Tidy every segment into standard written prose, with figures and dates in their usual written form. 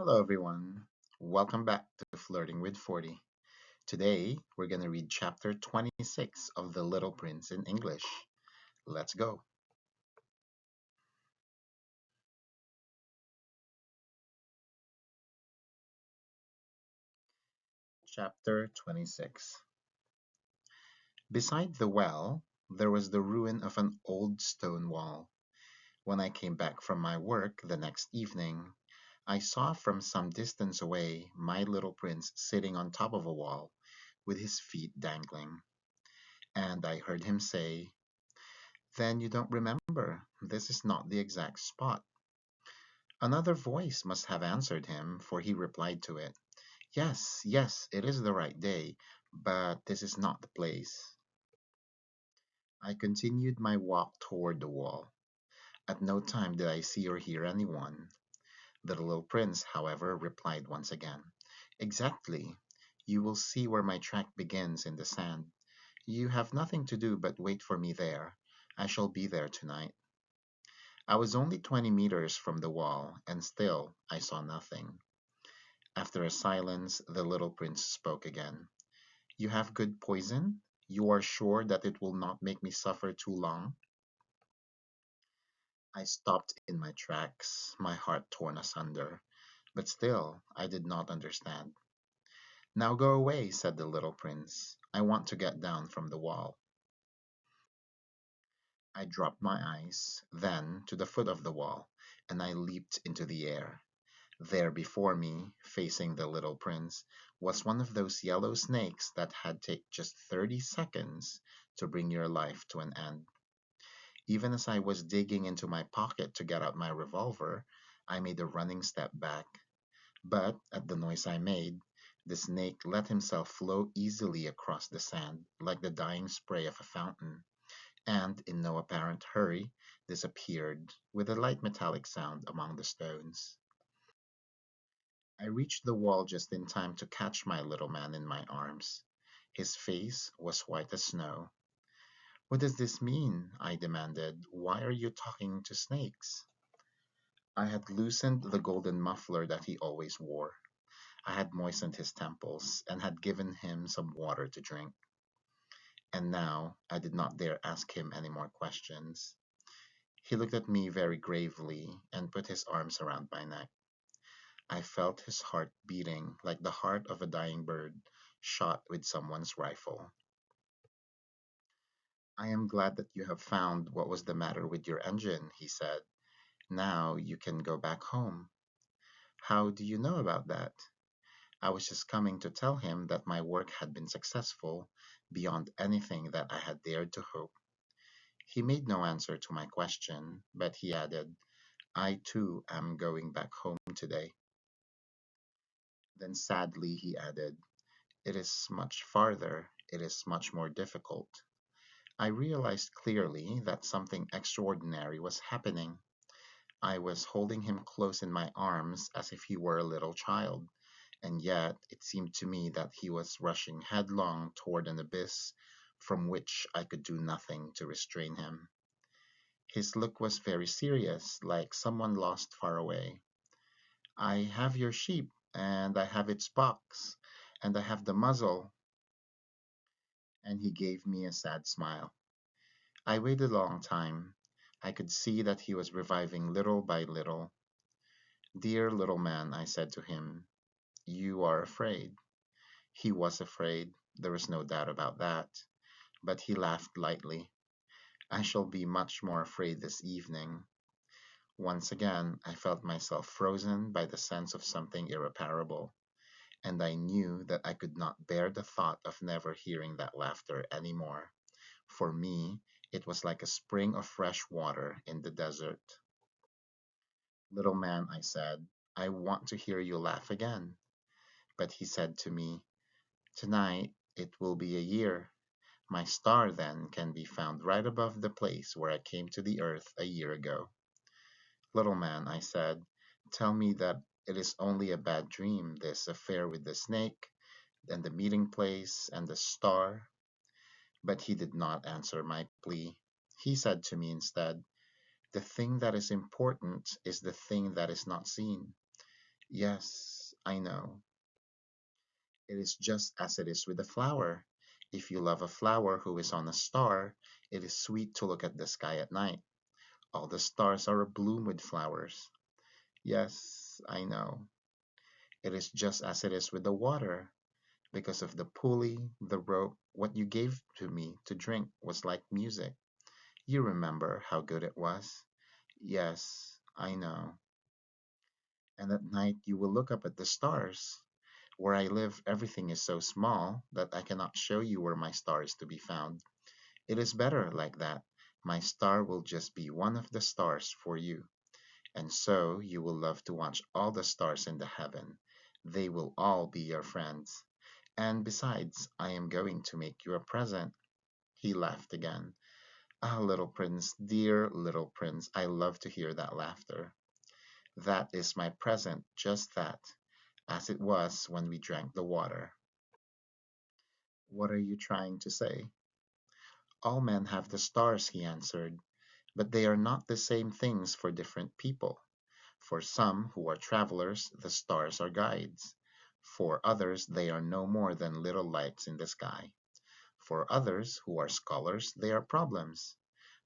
Hello, everyone. Welcome back to Flirting with 40. Today, we're going to read chapter 26 of The Little Prince in English. Let's go. Chapter 26. Beside the well, there was the ruin of an old stone wall. When I came back from my work the next evening, I saw from some distance away my little prince sitting on top of a wall with his feet dangling. And I heard him say, "Then you don't remember. This is not the exact spot." Another voice must have answered him, for he replied to it, "Yes, yes, it is the right day, but this is not the place." I continued my walk toward the wall. At no time did I see or hear anyone. The little prince, however, replied once again, "Exactly. You will see where my track begins in the sand. You have nothing to do but wait for me there. I shall be there tonight." I was only 20 meters from the wall, and still I saw nothing. After a silence, the little prince spoke again. "You have good poison? You are sure that it will not make me suffer too long?" I stopped in my tracks, my heart torn asunder, but still I did not understand. "Now go away," said the little prince. "I want to get down from the wall." I dropped my eyes, then to the foot of the wall, and I leaped into the air. There before me, facing the little prince, was one of those yellow snakes that had take just 30 seconds to bring your life to an end. Even as I was digging into my pocket to get out my revolver, I made a running step back. But at the noise I made, the snake let himself flow easily across the sand like the dying spray of a fountain, and in no apparent hurry disappeared with a light metallic sound among the stones. I reached the wall just in time to catch my little man in my arms. His face was white as snow. "What does this mean?" I demanded. "Why are you talking to snakes?" I had loosened the golden muffler that he always wore. I had moistened his temples and had given him some water to drink. And now I did not dare ask him any more questions. He looked at me very gravely and put his arms around my neck. I felt his heart beating like the heart of a dying bird shot with someone's rifle. "I am glad that you have found what was the matter with your engine," he said. "Now you can go back home." "How do you know about that?" I was just coming to tell him that my work had been successful beyond anything that I had dared to hope. He made no answer to my question, but he added, "I too am going back home today." Then sadly he added, "It is much farther, it is much more difficult." I realized clearly that something extraordinary was happening. I was holding him close in my arms as if he were a little child, and yet it seemed to me that he was rushing headlong toward an abyss from which I could do nothing to restrain him. His look was very serious, like someone lost far away. "I have your sheep, and I have its box, and I have the muzzle," and he gave me a sad smile. I waited a long time. I could see that he was reviving little by little. "Dear little man," I said to him, "you are afraid." He was afraid, there was no doubt about that, but he laughed lightly. "I shall be much more afraid this evening." Once again, I felt myself frozen by the sense of something irreparable, and I knew that I could not bear the thought of never hearing that laughter any more. For me, it was like a spring of fresh water in the desert. "Little man," I said, "I want to hear you laugh again." But he said to me, "Tonight it will be a year. My star then can be found right above the place where I came to the earth a year ago." "Little man," I said, "tell me that it is only a bad dream, this affair with the snake, and the meeting place, and the star." But he did not answer my plea. He said to me instead, "The thing that is important is the thing that is not seen. Yes, I know. It is just as it is with a flower. If you love a flower who is on a star, it is sweet to look at the sky at night. All the stars are abloom with flowers. Yes, I know. It is just as it is with the water. Because of the pulley, the rope, what you gave to me to drink was like music. You remember how good it was? Yes, I know. And at night you will look up at the stars. Where I live, everything is so small that I cannot show you where my star is to be found. It is better like that. My star will just be one of the stars for you. And so you will love to watch all the stars in the heaven. They will all be your friends. And besides, I am going to make you a present. He laughed again. Ah, little prince, dear little prince, I love to hear that laughter. That is my present, just that, as it was when we drank the water. What are you trying to say? All men have the stars, he answered, but they are not the same things for different people. For some who are travelers, the stars are guides. For others, they are no more than little lights in the sky. For others who are scholars, they are problems.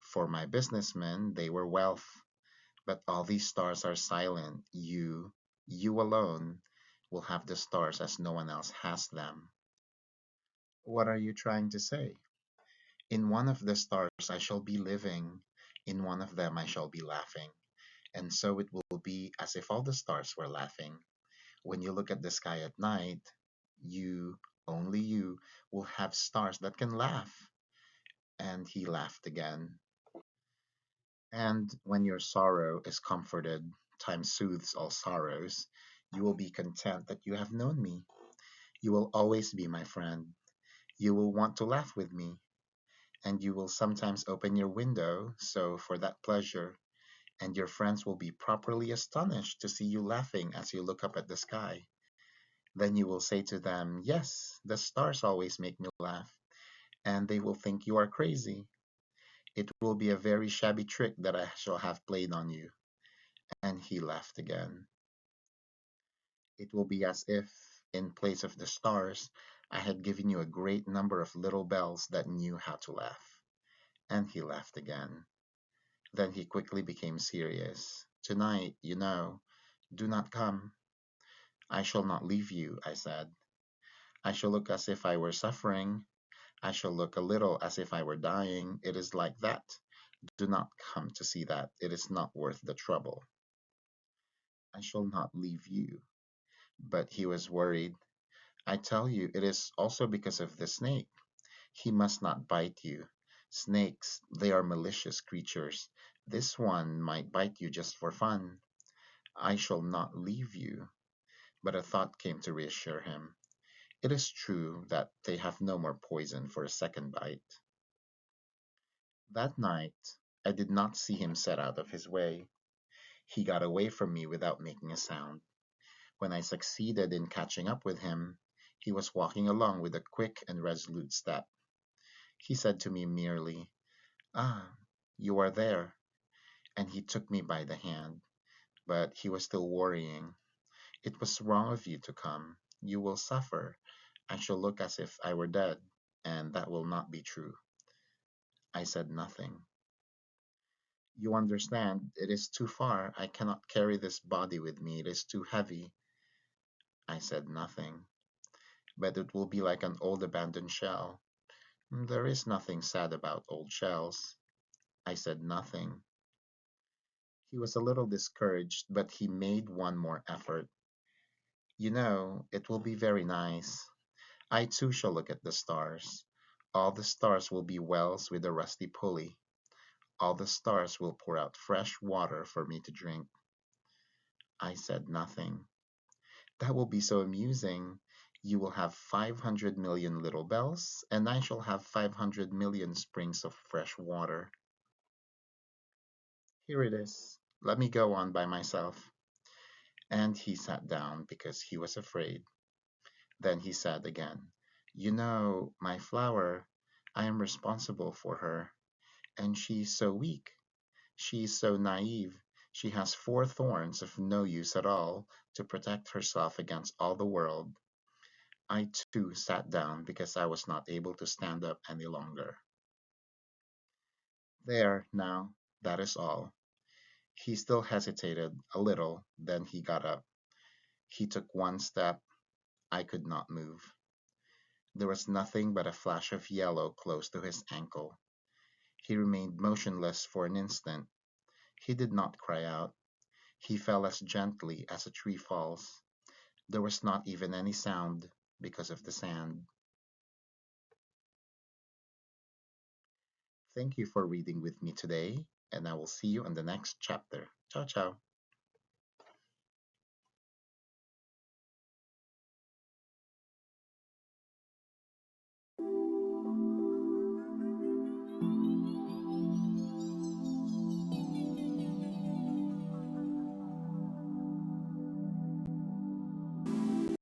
For my businessmen, they were wealth. But all these stars are silent. You alone, will have the stars as no one else has them. What are you trying to say? In one of the stars I shall be living, in one of them I shall be laughing. And so it will be as if all the stars were laughing. When you look at the sky at night, you, only you, will have stars that can laugh. And he laughed again. And when your sorrow is comforted, time soothes all sorrows, you will be content that you have known me. You will always be my friend. You will want to laugh with me, and you will sometimes open your window, so for that pleasure, and your friends will be properly astonished to see you laughing as you look up at the sky. Then you will say to them, yes, the stars always make me laugh, and they will think you are crazy. It will be a very shabby trick that I shall have played on you. And he laughed again. It will be as if, in place of the stars, I had given you a great number of little bells that knew how to laugh. And he laughed again. Then he quickly became serious. Tonight, do not come. I shall not leave you, I said. I shall look as if I were suffering. I shall look a little as if I were dying. It is like that. Do not come to see that. It is not worth the trouble. I shall not leave you. But he was worried. I tell you, it is also because of the snake. He must not bite you. Snakes, they are malicious creatures. This one might bite you just for fun. I shall not leave you. But a thought came to reassure him. It is true that they have no more poison for a second bite. That night, I did not see him set out of his way. He got away from me without making a sound. When I succeeded in catching up with him, he was walking along with a quick and resolute step. He said to me merely, Ah, you are there, and he took me by the hand, but he was still worrying. It was wrong of you to come. You will suffer. I shall look as if I were dead, and that will not be true. I said nothing. You understand, it is too far. I cannot carry this body with me. It is too heavy. I said nothing. But it will be like an old abandoned shell. There is nothing sad about old shells. I said nothing. He was a little discouraged, but he made one more effort. It will be very nice. I too shall look at the stars. All the stars will be wells with a rusty pulley. All the stars will pour out fresh water for me to drink. I said nothing. That will be so amusing. You will have 500 million little bells, and I shall have 500 million springs of fresh water. Here it is. Let me go on by myself. And he sat down because he was afraid. Then he said again, my flower, I am responsible for her. And she is so weak. She is so naive. She has four thorns of no use at all to protect herself against all the world. I too sat down because I was not able to stand up any longer. There, now, that is all. He still hesitated a little, then he got up. He took one step. I could not move. There was nothing but a flash of yellow close to his ankle. He remained motionless for an instant. He did not cry out. He fell as gently as a tree falls. There was not even any sound because of the sand. Thank you for reading with me today, and I will see you in the next chapter. Ciao, ciao.